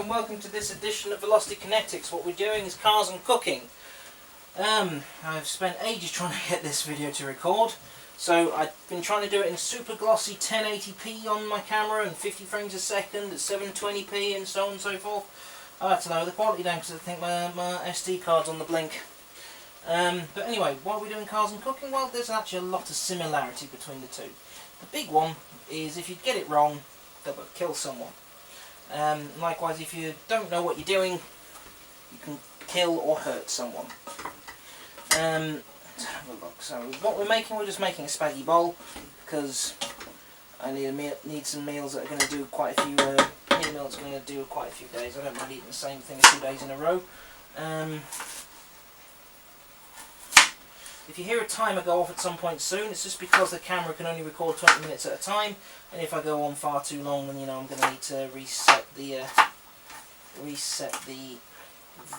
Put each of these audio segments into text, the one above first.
and welcome to this edition of Velocity Kinetics. What we're doing is cars and cooking. I've spent ages trying to get this video to record, so I've been trying to do it in super glossy 1080p on my camera and 50 frames a second at 720p and so on and so forth. I have to lower the quality down because I think my SD card's on the blink. But anyway, why are we doing cars and cooking? Well, there's actually a lot of similarity between the two. The big one is if you get it wrong, they'll kill someone. Likewise, if you don't know what you're doing, you can kill or hurt someone. Let's have a look. So what we're just making a spaghetti bowl because I need some meals that are going to do quite a few. Need a meal that's going to do quite a few days. I don't mind eating the same thing 2 days in a row. If you hear a timer go off at some point soon, it's just because the camera can only record 20 minutes at a time, and if I go on far too long, then I'm going to need to reset the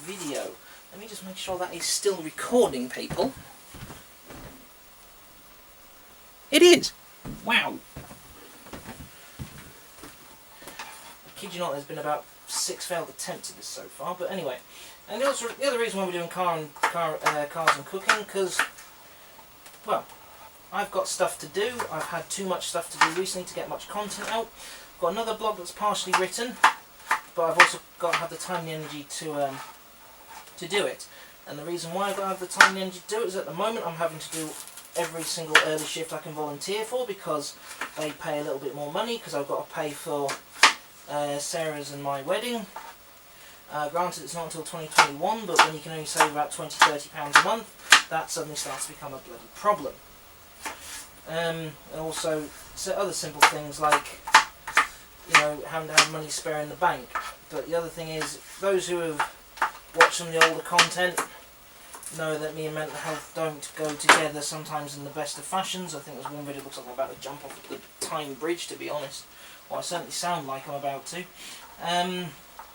video. Let me just make sure that is still recording, people. It is. Wow. I kid you not, there's been about 6 failed attempts at this so far, but anyway. And the other reason why we're doing cars and cooking, because, well, I've got stuff to do. I've had too much stuff to do recently to get much content out. I've got another blog that's partially written, but I've also got to have the time and the energy to do it. And the reason why I've got to have the time and the energy to do it is at the moment I'm having to do every single early shift I can volunteer for because they pay a little bit more money because I've got to pay for Sarah's and my wedding. Granted, it's not until 2021, but when you can only save about £20–30 a month, that suddenly starts to become a bloody problem. And also, other simple things like, having to have money spare in the bank. But the other thing is, those who have watched some of the older content know that me and mental health don't go together sometimes in the best of fashions. I think there's one video that looks like I'm about to jump off the Tyne Bridge, to be honest. Well, I certainly sound like I'm about to.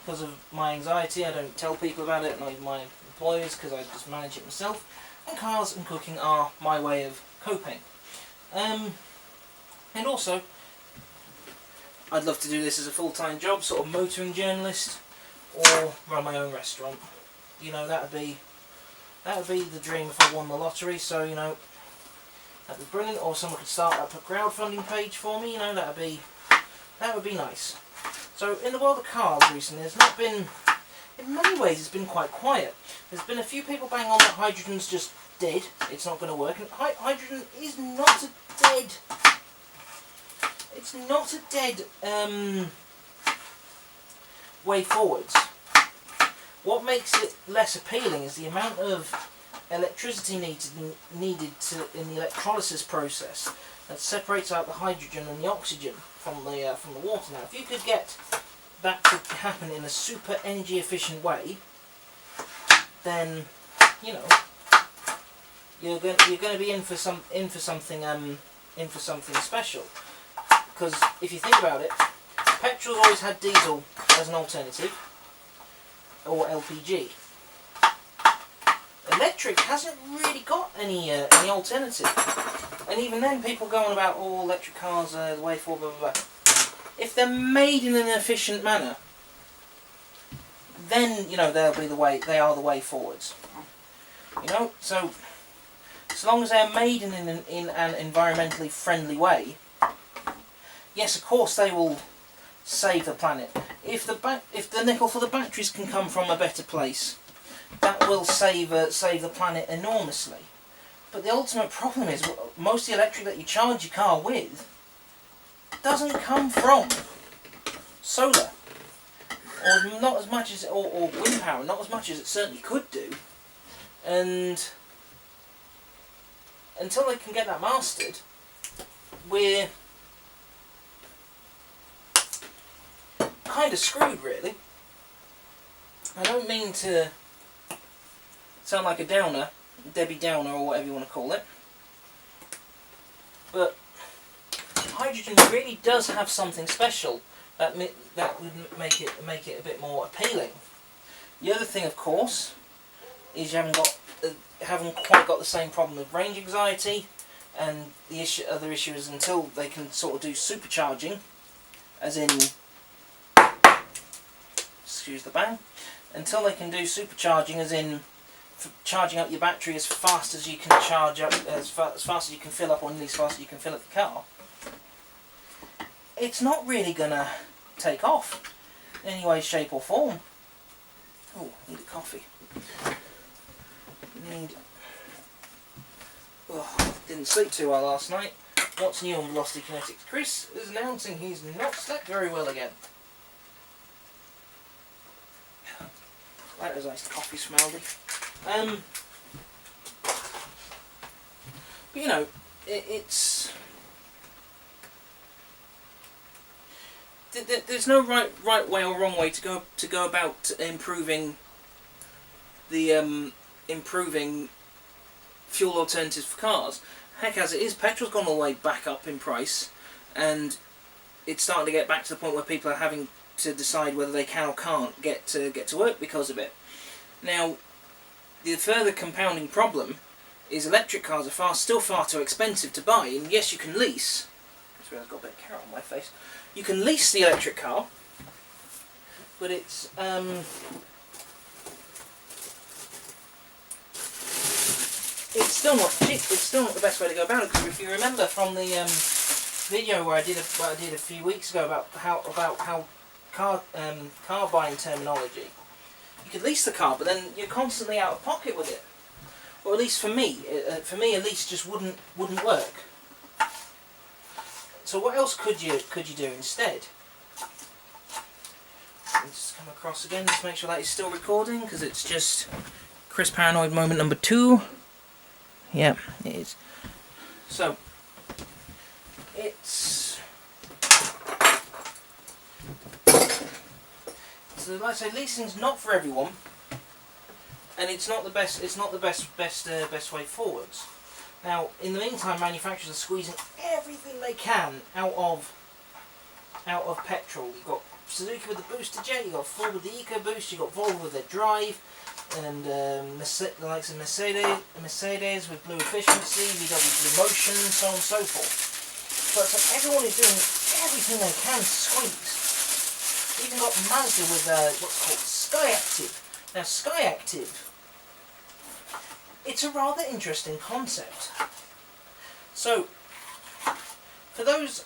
Because of my anxiety, I don't tell people about it, not even my employers, because I just manage it myself. And cars and cooking are my way of coping. And also, I'd love to do this as a full-time job, sort of motoring journalist, or run my own restaurant. That would be the dream if I won the lottery. So that'd be brilliant. Or someone could start up a crowdfunding page for me. That would be nice. So in the world of cars recently, there's not been, in many ways it's been quite quiet. There's been a few people bang on that hydrogen's just dead, it's not going to work, and hydrogen is not a dead, it's not a dead way forwards. What makes it less appealing is the amount of electricity needed in the electrolysis process that separates out the hydrogen and the oxygen from the water. Now, if you could get that to happen in a super energy efficient way, then you're going to be in for something special. Because if you think about it, petrol's always had diesel as an alternative, or LPG. Electric hasn't really got any alternative. And even then, people go on about all electric cars are the way forward, blah blah blah. If they're made in an efficient manner, then they'll be the way. They are the way forwards. So long as they're made in an environmentally friendly way, yes, of course they will save the planet. If the nickel for the batteries can come from a better place, that will save the planet enormously. But the ultimate problem is most of the electric that you charge your car with doesn't come from solar, or not as much as, or wind power, not as much as it certainly could do. And until they can get that mastered, we're kind of screwed, really. I don't mean to sound like a downer, Debbie Downer, or whatever you want to call it, but hydrogen really does have something special that would make it a bit more appealing. The other thing, of course, is you haven't quite got the same problem of range anxiety, and the other issue is until they can sort of do supercharging, as in excuse the bang, until they can do supercharging, as in charging up your battery as fast as you can charge up, as fast as you can fill up, or nearly as fast as you can fill up the car. It's not really gonna take off in any way, shape or form. Oh, need a coffee. Didn't sleep too well last night. What's new on Velocity Kinetics? Chris is announcing he's not slept very well again. Like those iced coffee smelled. But you know, it's there's no right way or wrong way to go about improving the improving fuel alternatives for cars. Heck, as it is, petrol's gone all the way back up in price, and it's starting to get back to the point where people are having to decide whether they can or can't get to work because of it. Now, the further compounding problem is electric cars are still far too expensive to buy. And yes, you can lease. I swear I've got a bit of carrot on my face. You can lease the electric car, but it's still not cheap. It's still not the best way to go about it, because if you remember from the video where I did a few weeks ago about how car buying terminology, you could lease the car, but then you're constantly out of pocket with it. Or at least for me, a lease just wouldn't work. So what else could you do instead? Just come across again, just make sure that is still recording, because it's just Chris Paranoid moment number 2. Yeah, it is. So it's like I say, leasing's not for everyone, and it's not the best. It's not the best way forwards. Now, in the meantime, manufacturers are squeezing everything they can out of petrol. You've got Suzuki with the booster jet, you've got Ford with the EcoBoost, you've got Volvo with their Drive, and the likes of Mercedes with Blue Efficiency, VW Blue Motion, so on and so forth. But so everyone is doing everything they can to squeeze. You've even got Mazda with what's called Skyactiv. Now, Skyactiv, it's a rather interesting concept. So, for those,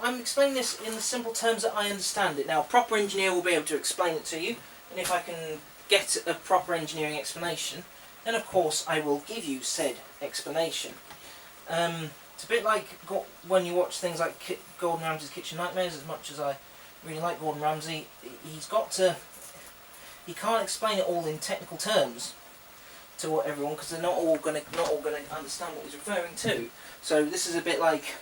I'm explaining this in the simple terms that I understand it. Now, a proper engineer will be able to explain it to you, and if I can get a proper engineering explanation, then of course I will give you said explanation. It's a bit like when you watch things like Gordon Ramsay's Kitchen Nightmares. As much as I really like Gordon Ramsay, he can't explain it all in technical terms to everyone, because they're not all going to understand what he's referring to. So this is a bit like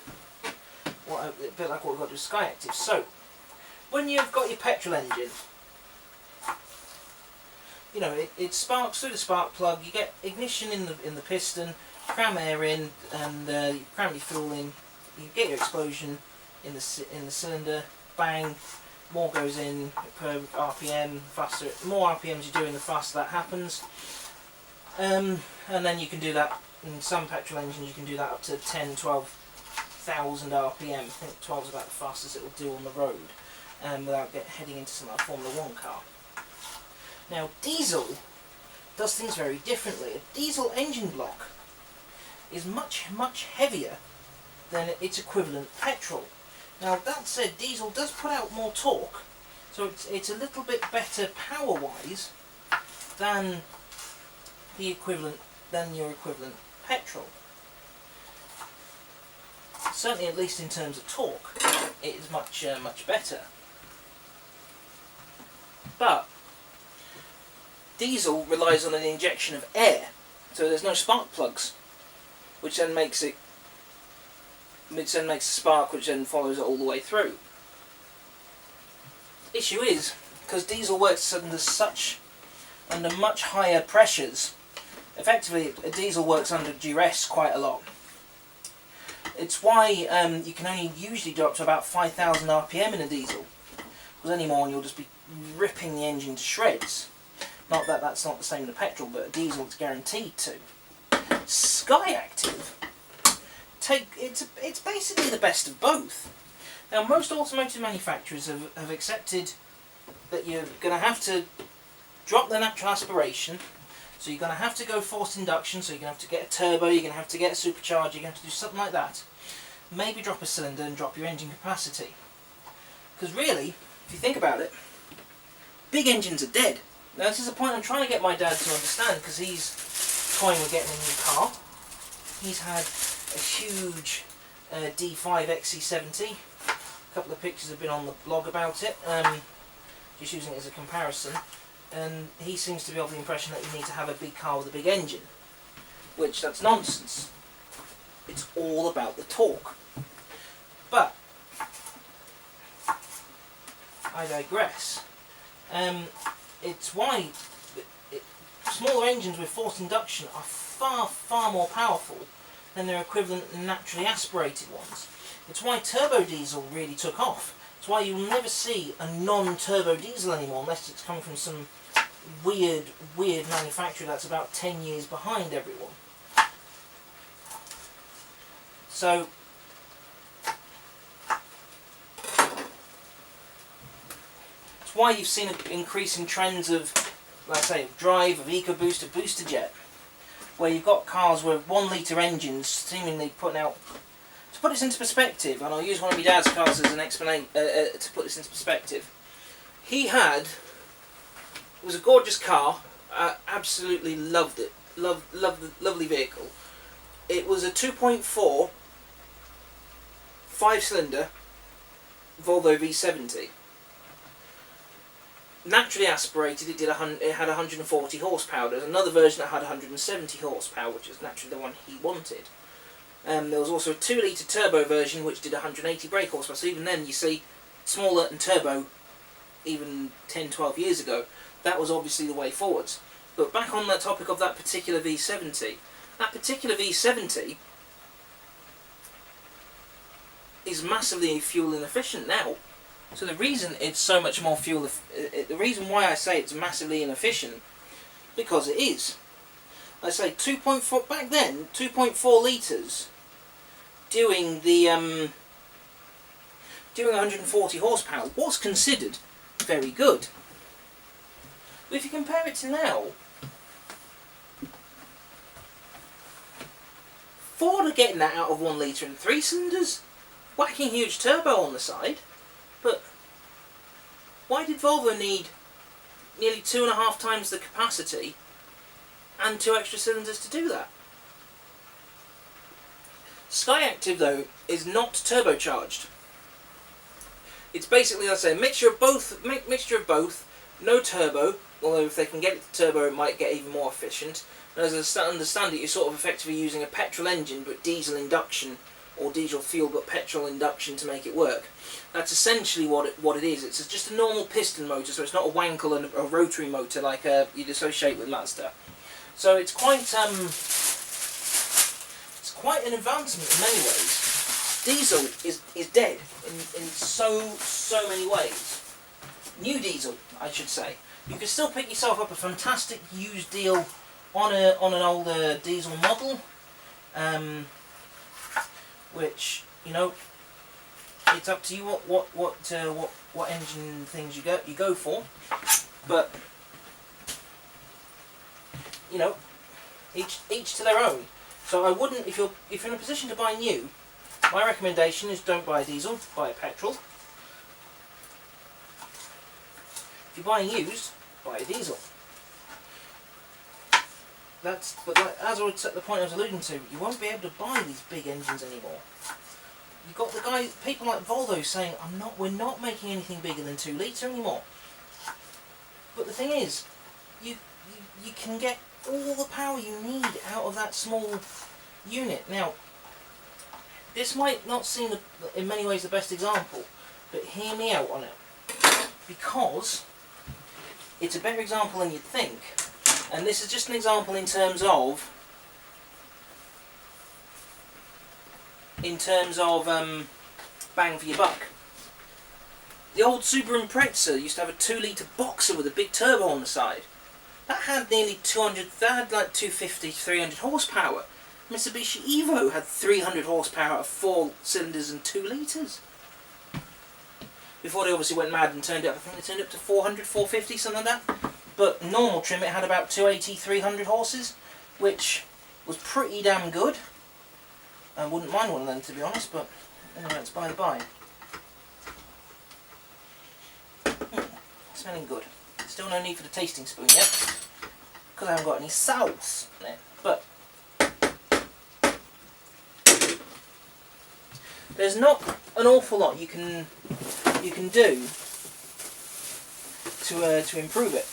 what we've got to do with Skyactiv. So when you've got your petrol engine, you know, it sparks through the spark plug. You get ignition in the piston, cram air in, and you cram your fuel in. You get your explosion in the cylinder. Bang, more goes in per RPM. Faster, more RPMs you're doing, the faster that happens. And then you can do that in some petrol engines. You can do that up to 10, 12,000 RPM. I think 12 is about the fastest it will do on the road, without heading into some like Formula 1 car. Now, diesel does things very differently. A diesel engine block is much, much heavier than its equivalent petrol. Now, that said, diesel does put out more torque, so it's a little bit better power-wise than your equivalent petrol. Certainly, at least in terms of torque, it is much better. But diesel relies on an injection of air, so there's no spark plugs, which then makes a spark, which then follows it all the way through. Issue is, because diesel works under much higher pressures, effectively a diesel works under duress quite a lot. It's why you can only usually go up to about 5,000 RPM in a diesel, because any more and you'll just be ripping the engine to shreds. Not that that's not the same in a petrol, but a diesel it's guaranteed to. Skyactiv, it's basically the best of both. Now, most automotive manufacturers have accepted that you're going to have to drop the natural aspiration. So you're going to have to go forced induction, so you're going to have to get a turbo, you're going to have to get a supercharger, you're going to have to do something like that. Maybe drop a cylinder and drop your engine capacity. Because really, if you think about it, big engines are dead. Now this is a point I'm trying to get my dad to understand, because he's toying with getting a new car. He's had a huge D5 XC70. A couple of pictures have been on the blog about it, just using it as a comparison. And he seems to be of the impression that you need to have a big car with a big engine, which that's nonsense. It's all about the torque. But I digress. It's why smaller engines with forced induction are far more powerful than their equivalent naturally aspirated ones. It's why turbo diesel really took off. It's why you'll never see a non-turbo diesel anymore unless it's coming from some weird manufacturer that's about 10 years behind everyone. So it's why you've seen an increase in trends of, like I say, of drive, of EcoBoost, of booster jet, where you've got cars with 1 litre engines seemingly putting out. To put this into perspective, and I'll use one of my dad's cars as an explanation to put this into perspective. It was a gorgeous car. I absolutely loved it. Loved the lovely vehicle. It was a 2.4 5-cylinder Volvo V70. Naturally aspirated, it had 140 horsepower. There's another version that had 170 horsepower, which is naturally the one he wanted. There was also a 2-litre turbo version which did 180 brake horsepower. So even then, you see, smaller and turbo, even 10-12 years ago, that was obviously the way forwards. But back on that topic of that particular V70, that particular V70 is massively fuel inefficient now. So the reason it's so much more fuel, the reason why I say it's massively inefficient, because it is. I say 2.4 back then, 2.4 litres, doing 140 horsepower was considered very good. But if you compare it to now, Ford are getting that out of 1 litre and 3 cylinders, whacking huge turbo on the side. But why did Volvo need nearly 2.5 times the capacity and 2 extra cylinders to do that? Skyactiv, though, is not turbocharged. It's basically, let's say, a mixture of both. No turbo, although if they can get it to turbo, it might get even more efficient. And as I understand it, you're sort of effectively using a petrol engine but diesel induction, or diesel fuel but petrol induction to make it work. That's essentially what it is. It's just a normal piston motor, so it's not a wankel and a rotary motor like you'd associate with Mazda. So it's quite an advancement in many ways. Diesel is dead in so many ways. New diesel, I should say. You can still pick yourself up a fantastic used deal on an older diesel model, which, you know, it's up to you what engine things you go for, but you know, each to their own. So I wouldn't, if you're in a position to buy new, my recommendation is don't buy a diesel, buy a petrol. If you're buying used, buy a diesel. But as I was at the point I was alluding to, you won't be able to buy these big engines anymore. You've got people like Volvo saying, we're not making anything bigger than 2 litre anymore. But the thing is, you can get all the power you need out of that small unit. Now, this might not seem in many ways the best example, but hear me out on it, because it's a better example than you'd think. And this is just an example in terms of bang for your buck. The old Subaru Impreza used to have a 2 litre boxer with a big turbo on the side. That had nearly 200, that had like 250, 300 horsepower. Mitsubishi Evo had 300 horsepower of 4 cylinders and 2 litres. before they obviously went mad and turned it up. I think they turned it up to 400, 450, something like that. But normal trim, it had about 280, 300 horses, which was pretty damn good. I wouldn't mind one of them, to be honest, but anyway, it's by the by. Smelling good. Still no need for the tasting spoon yet, because I haven't got any sauce in it. But there's not an awful lot you can do to improve it.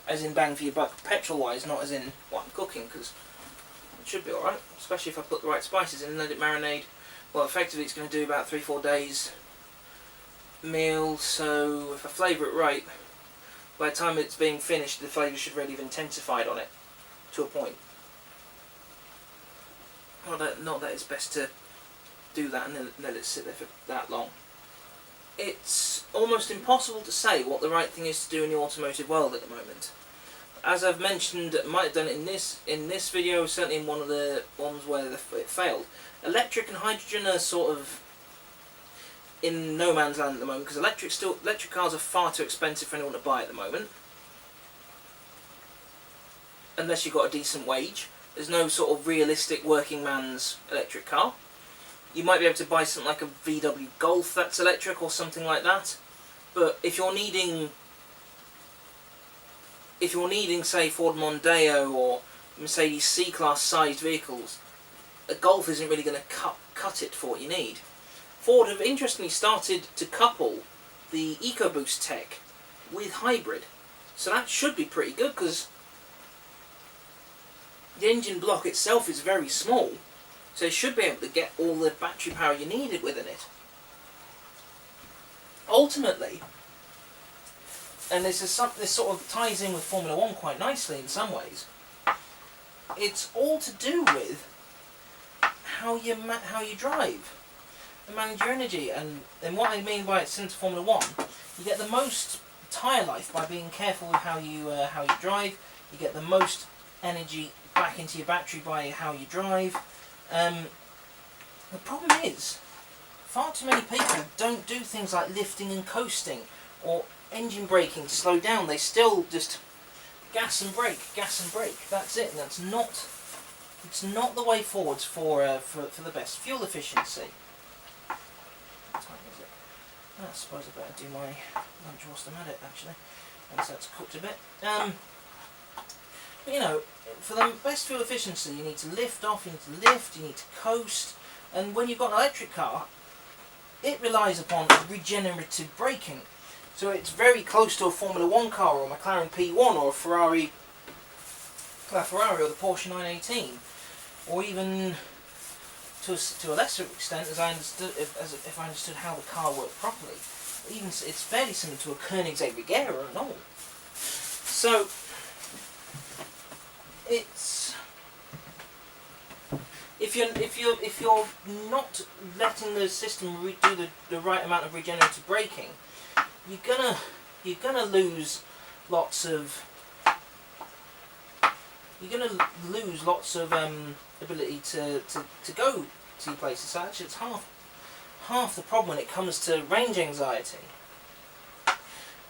As in bang for your buck, petrol wise, not as in what I'm cooking, because it should be alright, especially if I put the right spices in and let it marinate. Well, effectively it's going to do about 3-4 days meal, so if I flavour it right, by the time it's being finished, the flavour should really have intensified on it to a point. Not that it's best to do that and then let it sit there for that long. It's almost impossible to say what the right thing is to do in the automotive world at the moment. As I've mentioned, I might have done it in this video, certainly in one of the ones where it failed. Electric and hydrogen are sort of in no man's land at the moment, because electric cars are far too expensive for anyone to buy at the moment. Unless you've got a decent wage. There's no sort of realistic working man's electric car. You might be able to buy something like a VW Golf that's electric or something like that. But if you're needing say Ford Mondeo or Mercedes C-Class sized vehicles, a Golf isn't really going to cut it for what you need. Ford have interestingly started to couple the EcoBoost tech with hybrid. So that should be pretty good, because the engine block itself is very small, so you should be able to get all the battery power you needed within it. Ultimately, and this sort of ties in with Formula 1 quite nicely in some ways, it's all to do with how you drive and manage your energy. And what I mean by it's similar to Formula 1, you get the most tyre life by being careful with how you drive. You get the most energy back into your battery by how you drive. The problem is, far too many people don't do things like lifting and coasting or engine braking to slow down. They still just gas and brake. That's it. And it's not the way forwards for the best fuel efficiency. What time is it? I suppose I better do my lunch whilst I'm at it, actually, once that's cooked a bit. But, you know, for the best fuel efficiency, you need to lift off, you need to lift, you need to coast, and when you've got an electric car, it relies upon regenerative braking. So it's very close to a Formula 1 car or a McLaren P1 or a Ferrari or the Porsche 918, or even to a lesser extent, as I understood, if I understood how the car worked properly, even it's fairly similar to a Koenigsegg Regera and all. So it's if you're not letting the system do the right amount of regenerative braking, you're gonna lose lots of ability to go to your places. So actually, it's half the problem when it comes to range anxiety.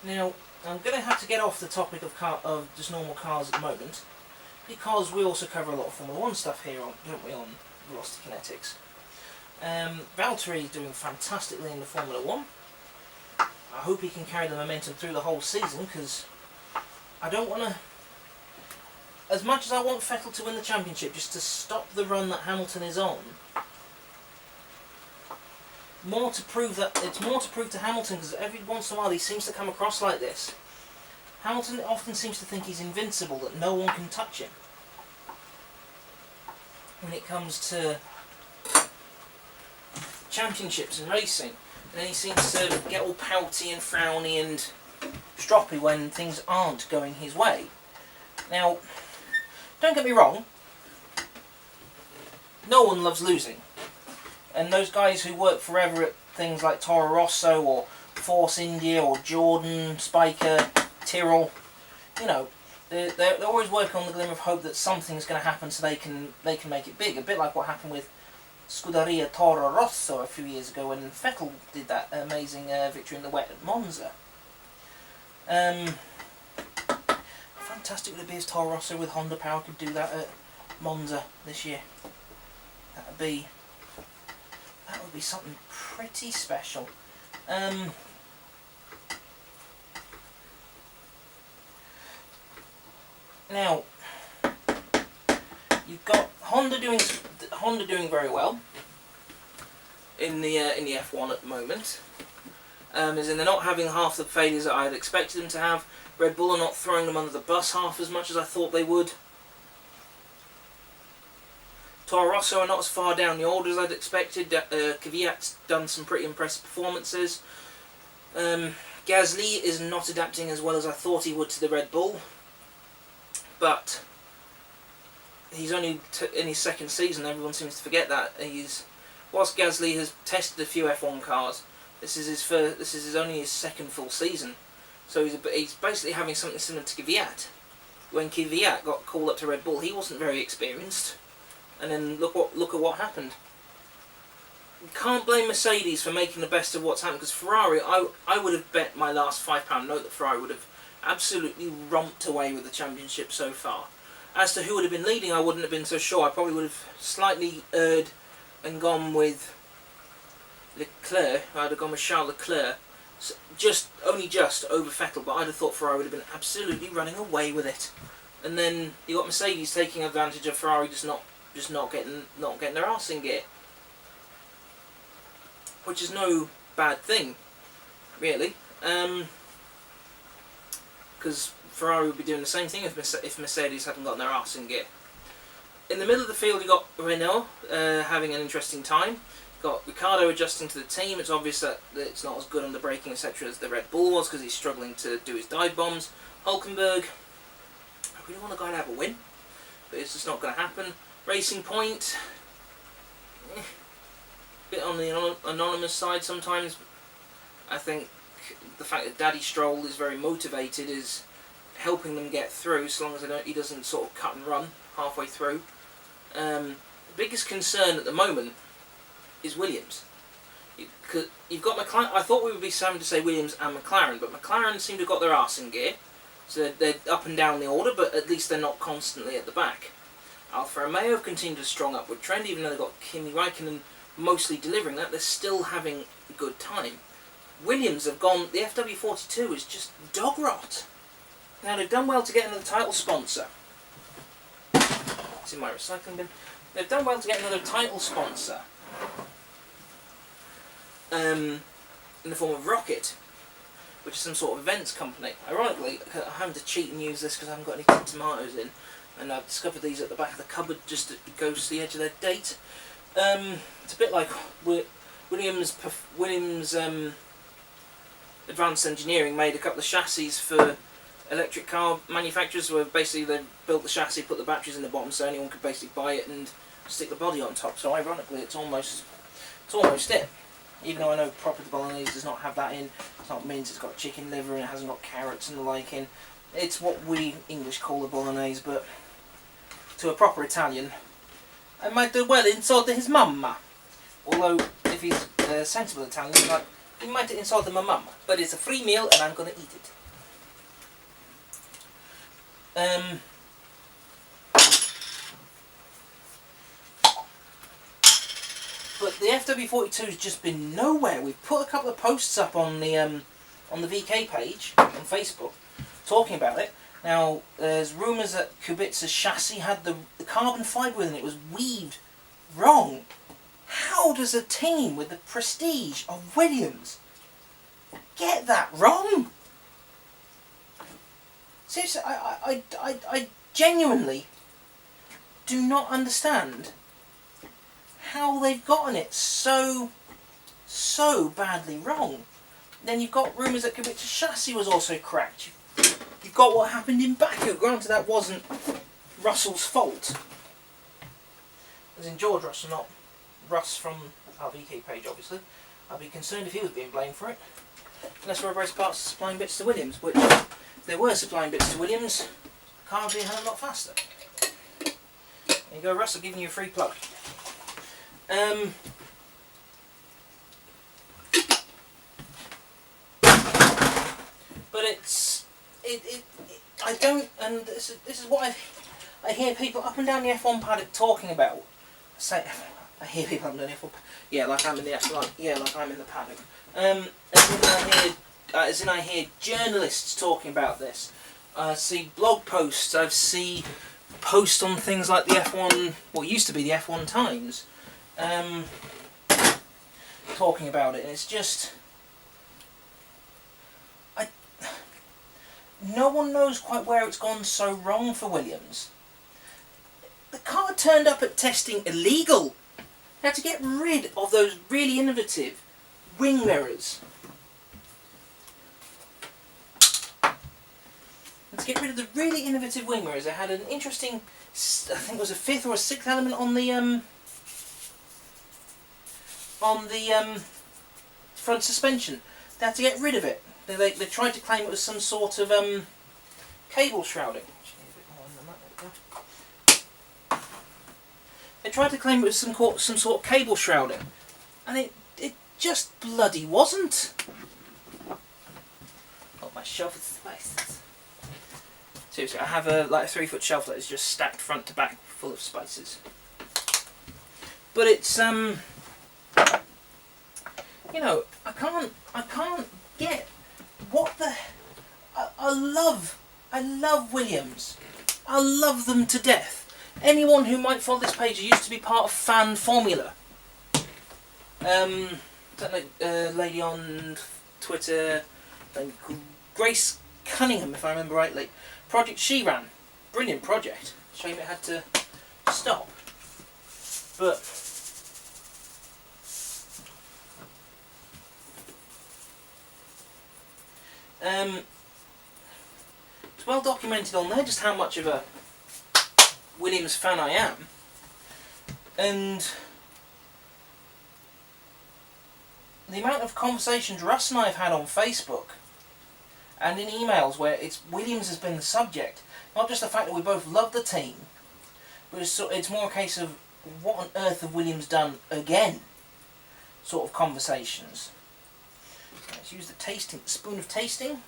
Now, I'm going to have to get off the topic of just normal cars at the moment, because we also cover a lot of Formula 1 stuff here, don't we, on Velocity Kinetics. Valtteri is doing fantastically in the Formula 1. I hope he can carry the momentum through the whole season, because I don't want to... As much as I want Vettel to win the championship, just to stop the run that Hamilton is on, it's more to prove to Hamilton, because every once in a while he seems to come across like this. Hamilton often seems to think he's invincible, that no one can touch him when it comes to championships and racing. And then he seems to get all pouty and frowny and stroppy when things aren't going his way. Now, don't get me wrong, no one loves losing. And those guys who work forever at things like Toro Rosso or Force India or Jordan, Spiker, Tyrrell, you know, they're always working on the glimmer of hope that something's going to happen so they can make it big. A bit like what happened with Scuderia Toro Rosso a few years ago when Vettel did that amazing victory in the wet at Monza. Fantastic would it be if Toro Rosso with Honda power could do that at Monza this year. That would be something pretty special. Now you've got Honda doing very well in the F1 at the moment. As in they're not having half the failures that I had expected them to have. Red Bull are not throwing them under the bus half as much as I thought they would. Toro Rosso are not as far down the order as I'd expected. Kvyat's done some pretty impressive performances. Gasly is not adapting as well as I thought he would to the Red Bull. But he's only in his second season. Everyone seems to forget that. Whilst Gasly has tested a few F1 cars, this is only his second full season. So he's basically having something similar to Kvyat. When Kvyat got called up to Red Bull, he wasn't very experienced. And then look at what happened. You can't blame Mercedes for making the best of what's happened, because Ferrari, I would have bet my last £5 note that Ferrari would have absolutely romped away with the championship so far. As to who would have been leading, I wouldn't have been so sure. I probably would have slightly erred and gone with Leclerc. I'd have gone with Charles Leclerc, only just over Vettel, but I'd have thought Ferrari would have been absolutely running away with it. And then you got Mercedes taking advantage of Ferrari just not getting their arse in gear, which is no bad thing, really, because Ferrari would be doing the same thing if Mercedes hadn't gotten their arse in gear. In the middle of the field, you got Renault having an interesting time. You got Ricciardo adjusting to the team. It's obvious that it's not as good on the braking, etc., as the Red Bull was, because he's struggling to do his dive bombs. Hulkenberg, I really want the guy to have a win, but it's just not going to happen. Racing Point, bit on the anonymous side sometimes. I think the fact that Daddy Stroll is very motivated is helping them get through, so long as he doesn't sort of cut and run halfway through. The biggest concern at the moment is Williams. You've got McLaren. I thought we would be having to say Williams and McLaren, but McLaren seem to have got their arse in gear, so they're up and down the order, but at least they're not constantly at the back. Alfa Romeo have continued a strong upward trend, even though they've got Kimi Raikkonen mostly delivering that, they're still having a good time. Williams have gone, the FW42 is just dog rot. Now they've done well to get another title sponsor. It's in my recycling bin. They've done well to get another title sponsor. In the form of Rocket, which is some sort of events company. Ironically, I'm having to cheat and use this because I haven't got any canned tomatoes in. And I've discovered these at the back of the cupboard just to go to the edge of their date. It's a bit like Williams Advanced Engineering made a couple of chassis for electric car manufacturers, where basically they built the chassis, put the batteries in the bottom, so anyone could basically buy it and stick the body on top. So ironically, it's almost it. Even though I know proper bolognese does not have that in. It's not mince, it's got chicken liver and it hasn't got carrots and the like in. It's what we English call a bolognese, but to a proper Italian, I might do well insult his mumma. Although, if he's a sensible Italian, he's like, he might insult my mum, but it's a free meal and I'm going to eat it. But the FW42 has just been nowhere. We've put a couple of posts up on the VK page on Facebook talking about it. Now, there's rumours that Kubitsa's chassis had the carbon fibre within it was weaved wrong. How does a team with the prestige of Williams get that wrong? Seriously, I genuinely do not understand how they've gotten it so badly wrong. Then you've got rumours that Kubitsa's chassis was also cracked. You've got what happened in Baku. Granted, that wasn't Russell's fault. As in George Russell, not Russ from our VK page, obviously. I'd be concerned if he was being blamed for it. Unless we're both parts supplying bits to Williams, which, if they were supplying bits to Williams, the car would be a hell of a lot faster. There you go, Russell, giving you a free plug. But I don't, and this is what I hear people up and down the F1 paddock talking about. I hear people up and down the F1 paddock, yeah, like I'm in the paddock. As in I hear journalists talking about this. I see blog posts, I see posts on things like the F1, what used to be the F1 Times, talking about it, and it's just, no one knows quite where it's gone so wrong for Williams. The car turned up at testing illegal. They had to get rid of those really innovative wing mirrors. And to get rid of the really innovative wing mirrors, they had an interesting, I think it was a fifth or a sixth element on the front suspension. They had to get rid of it. They tried to claim it was some sort of cable shrouding. They tried to claim it was some sort of cable shrouding, and it just bloody wasn't. Oh, my shelf is spices. Seriously, I have a 3-foot shelf that is just stacked front to back, full of spices. But it's you know, I can't get what the. I love Williams. I love them to death. Anyone who might follow this page who used to be part of Fan Formula. That lady on Twitter, Grace Cunningham, if I remember rightly. Project she ran. Brilliant project. Shame it had to stop. But it's well documented on there just how much of a Williams fan I am, and the amount of conversations Russ and I have had on Facebook and in emails where Williams has been the subject, not just the fact that we both love the team, but it's more a case of what on earth have Williams done again sort of conversations. Let's use the spoon of tasting.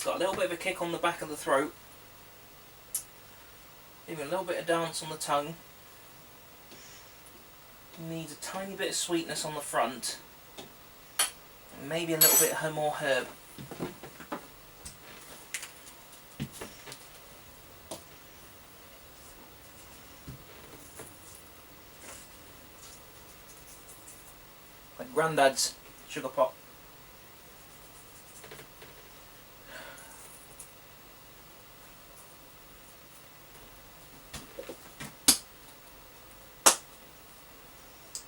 Got a little bit of a kick on the back of the throat, even a little bit of dance on the tongue. Needs a tiny bit of sweetness on the front, and maybe a little bit more herb. Like Grandad's sugar pop.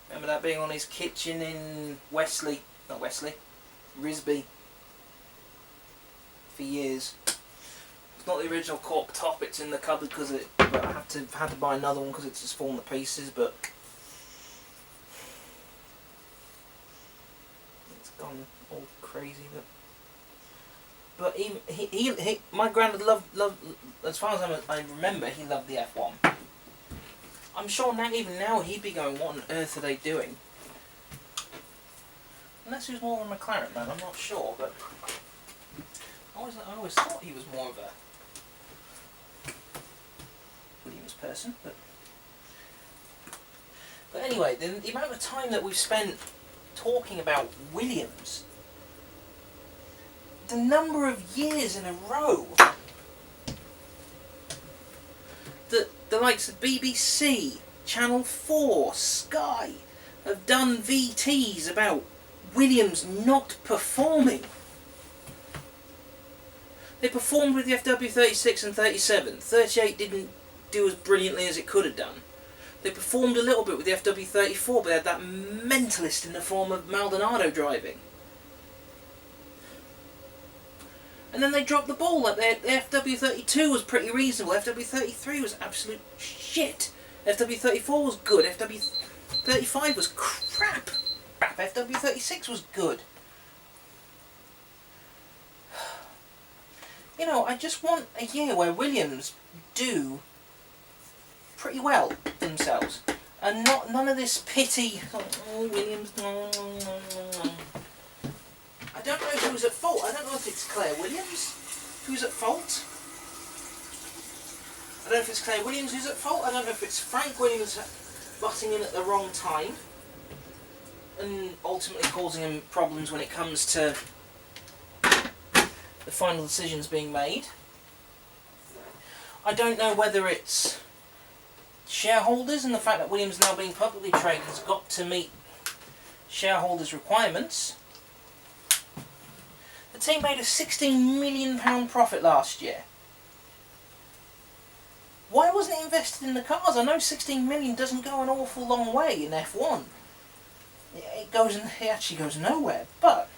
Remember that being on his kitchen in Risby for years. It's not the original cork top, it's in the cupboard but I had to buy another one because it's just fallen to pieces, but it's gone all crazy. But he my granddad loved, as far as I remember, he loved the F1. I'm sure even now he'd be going, what on earth are they doing? Unless he was more of a McLaren man, I'm not sure, but I always thought he was more of a Williams person. But anyway, the amount of time that we've spent talking about Williams, the number of years in a row that the likes of BBC, Channel 4, Sky have done VTs about Williams not performing. They performed with the FW36 and 37. 38 didn't do as brilliantly as it could have done. They performed a little bit with the FW34, but they had that mentalist in the form of Maldonado driving. And then they dropped the ball. Like the FW32 was pretty reasonable. FW33 was absolute shit. FW34 was good. FW35 was crap. FW36 was good. You know, I just want a year where Williams do pretty well for themselves, and none of this pity. Oh, Williams. No. I don't know who's at fault. I don't know if it's Claire Williams who's at fault. I don't know if it's Claire Williams who's at fault. I don't know if it's Frank Williams butting in at the wrong time and ultimately causing him problems when it comes to the final decisions being made. I don't know whether it's shareholders and the fact that Williams now being publicly traded has got to meet shareholders' requirements. The team made a £16 million profit last year. Why wasn't it invested in the cars? I know 16 million doesn't go an awful long way in F1. It actually goes nowhere. But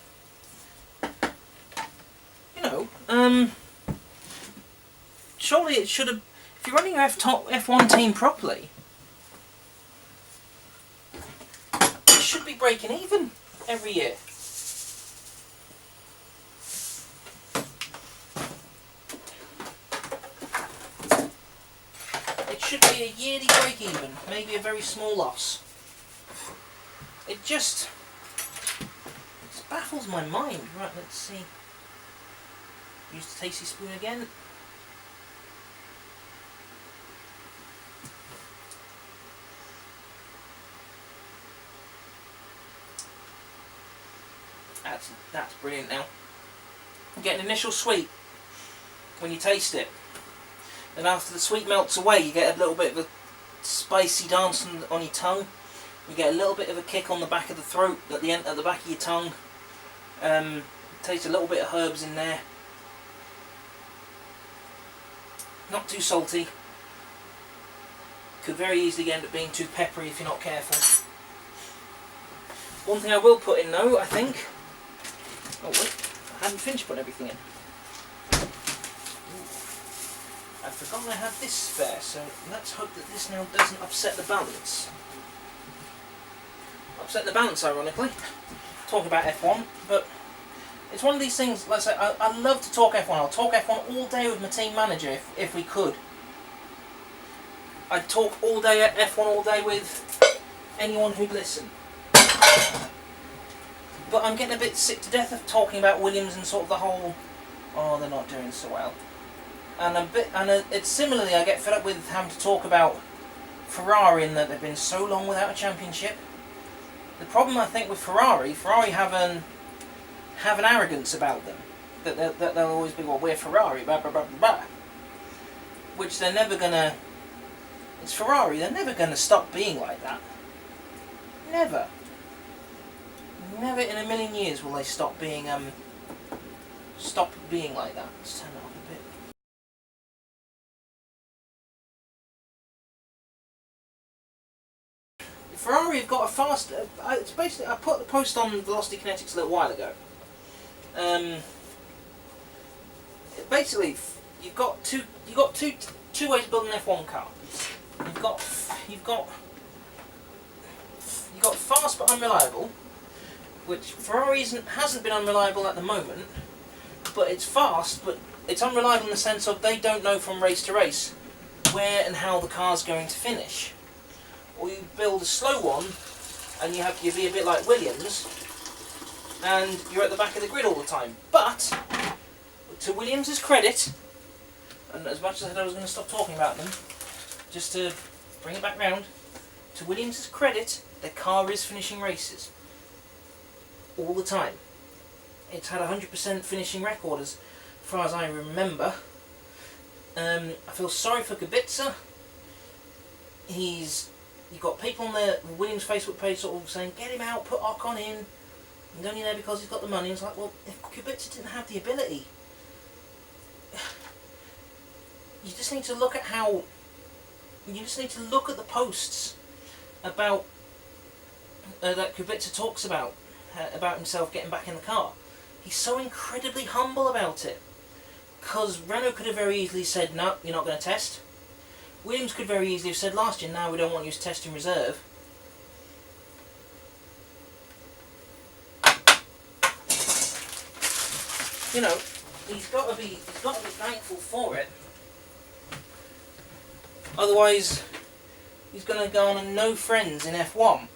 you know, surely it should have. If you're running your F1 team properly, it should be breaking even every year. It should be a yearly break even, maybe a very small loss. It just baffles my mind. Right, let's see. Use the tasty spoon again. That's brilliant now. You get an initial sweet when you taste it. Then after the sweet melts away, you get a little bit of a spicy dance on your tongue. You get a little bit of a kick on the back of the throat at the back of your tongue. Taste a little bit of herbs in there. Not too salty. Could very easily end up being too peppery if you're not careful. One thing I will put in though, I think. Oh wait, I haven't finished putting everything in. I forgot I had this spare, so let's hope that this now doesn't upset the balance. Upset the balance, ironically. Talking about F1, but it's one of these things. Let's say I love to talk F1. I'll talk F1 all day with my team manager if we could. I'd talk all day at F1 all day with anyone who'd listen. But I'm getting a bit sick to death of talking about Williams and sort of the whole, oh, they're not doing so well. And it's similarly, I get fed up with having to talk about Ferrari and that they've been so long without a championship. The problem I think with Ferrari have an arrogance about them that they'll always be, well, we're Ferrari, blah blah blah blah blah. Which they're never gonna. It's Ferrari. They're never gonna stop being like that. Never. Never in a million years will they stop being like that. Let's turn that off a bit. Ferrari have got a fast. It's basically, I put the post on Velocity Kinetics a little while ago. Basically, you've got two ways of building an F1 car. You've got fast but unreliable, which Ferrari hasn't been unreliable at the moment, but it's fast, but it's unreliable in the sense of they don't know from race to race where and how the car's going to finish. Or you build a slow one, and you be a bit like Williams, and you're at the back of the grid all the time. But to Williams' credit, and as much as I said I was going to stop talking about them, just to bring it back round, to Williams' credit, their car is finishing races all the time. It's had a 100% finishing record as far as I remember. I feel sorry for Kubica. You've got people on the Williams Facebook page sort of saying, get him out, put Ocon in. He's only there because he's got the money. It's like, well, if Kubica didn't have the ability, you just need to look at the posts about that Kubica talks about himself getting back in the car. He's so incredibly humble about it. Because Renault could have very easily said, no, you're not going to test. Williams could very easily have said last year, no, we don't want you to test in reserve. You know, he's got to be thankful for it. Otherwise, he's going to go on a no friends in F1.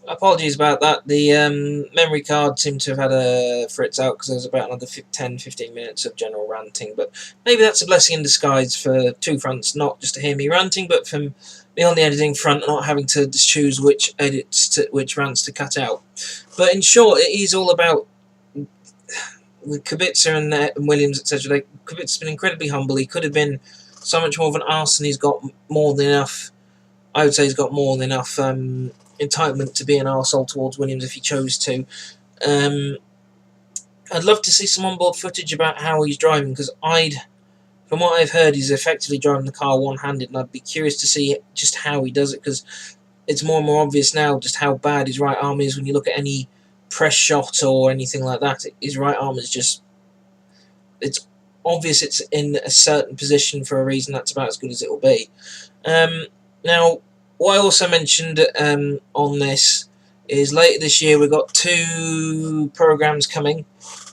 Apologies about that. The memory card seemed to have had a fritz out because there was about another 10-15 minutes of general ranting. But maybe that's a blessing in disguise for two fronts, not just to hear me ranting, but from me on the editing front, not having to choose which rants to cut out. But in short, it is all about with Kubica and Williams, etc. Kubica's been incredibly humble. He could have been so much more of an arse, and he's got more than enough. I would say he's got more than enough entitlement to be an arsehole towards Williams if he chose to. I'd love to see some onboard footage about how he's driving, because from what I've heard, he's effectively driving the car one-handed, and I'd be curious to see just how he does it, because it's more and more obvious now just how bad his right arm is when you look at any press shot or anything like that. His right arm is just... It's obvious it's in a certain position for a reason. That's about as good as it will be. Now, what I also mentioned on this is later this year we've got two programs coming.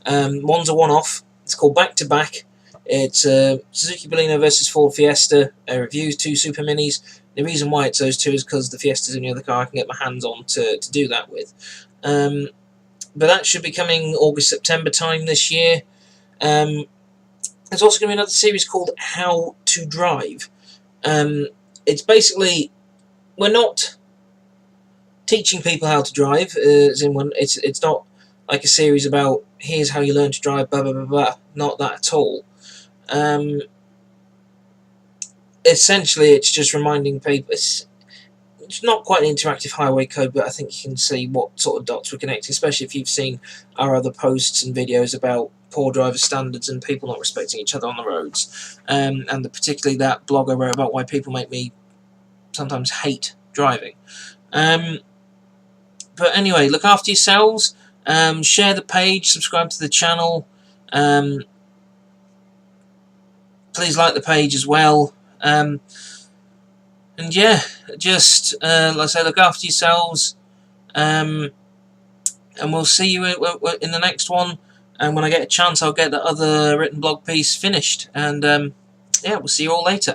One's a one-off. It's called Back to Back. It's Suzuki Baleno versus Ford Fiesta. Reviews 2 Super Minis. The reason why it's those two is because the Fiesta's the only other car I can get my hands on to do that with. But that should be coming August-September time this year. There's also going to be another series called How to Drive. It's basically, we're not teaching people how to drive, as in it's not like a series about here's how you learn to drive, blah blah blah blah. Not that at all. Essentially, it's just reminding people. It's not quite an interactive highway code, but I think you can see what sort of dots we're connecting, especially if you've seen our other posts and videos about poor driver standards and people not respecting each other on the roads. And particularly that blog I wrote about why people make me sometimes hate driving. But anyway, look after yourselves. Share the page, subscribe to the channel. Please like the page as well. And yeah, just like I say, look after yourselves. And we'll see you in the next one. And when I get a chance, I'll get the other written blog piece finished. And yeah, we'll see you all later.